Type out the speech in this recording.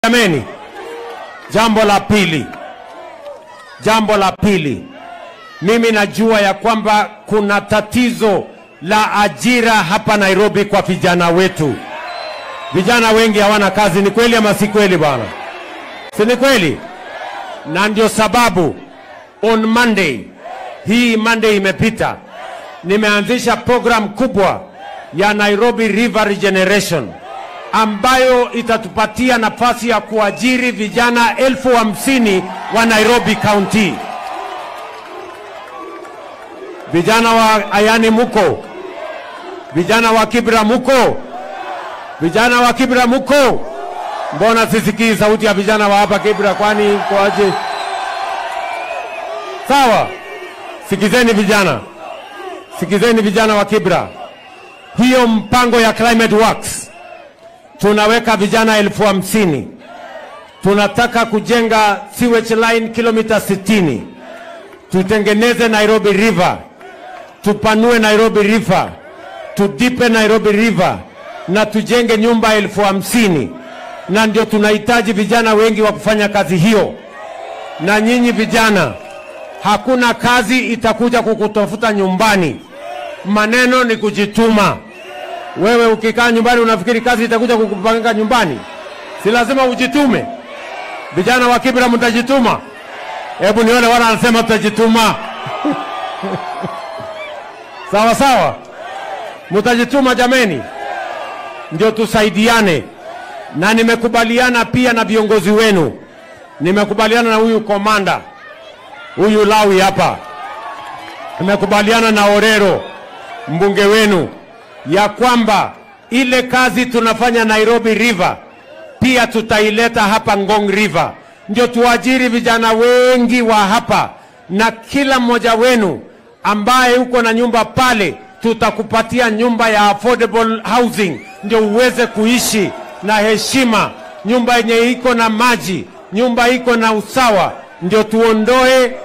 Jameni, jambo la pili, mimi najua ya kwamba kuna tatizo la ajira hapa Nairobi kwa vijana wetu. Vijana wengi hawana kazi, ni kweli ama si kweli bwana? Si ni kweli? Na ndio sababu on Monday, hii Monday imepita, nimeanzisha program kubwa ya Nairobi River Regeneration ambayo itatupatia nafasi ya kuajiri vijana 50,000 wa Nairobi County. Vijana wa Ayani muko? Vijana wa Kibra muko? Vijana wa Kibra muko? Mbona sisikii sauti ya vijana wa hapa Kibra, kwani kwa aje? Sawa, sikizeni vijana wa Kibra. Hiyo mpango ya Climate Works, tunaweka vijana 50,000. Tunataka kujenga sewage line kilomita 60. Tutengeneze Nairobi River, tupanue Nairobi River, tudipe Nairobi River, na tujenge nyumba 50,000. Na ndio tunahitaji vijana wengi wa kufanya kazi hiyo. Na nyinyi vijana, hakuna kazi itakuja kukutafuta nyumbani. Maneno ni kujituma. Wewe ukikaa nyumbani unafikiri kazi itakuja kukupanga nyumbani? Si lazima ujitume. Vijana wa Kibra mtajituma? Hebu nione wala anasema tutajituma. Sawa sawa. Mtajituma jameni. Ndio tusaidiane. Na nimekubaliana pia na viongozi wenu. Nimekubaliana na huyu komanda, huyu Lawi hapa. Nimekubaliana na Orero, mbunge wenu, ya kwamba ile kazi tunafanya Nairobi River pia tutaileta hapa Ngong River. Ndio tuajiri vijana wengi wa hapa, na kila mmoja wenu ambaye uko na nyumba pale tutakupatia nyumba ya affordable housing, ndio uweze kuishi na heshima, nyumba yenye iko na maji, nyumba iko na usawa, ndio tuondoe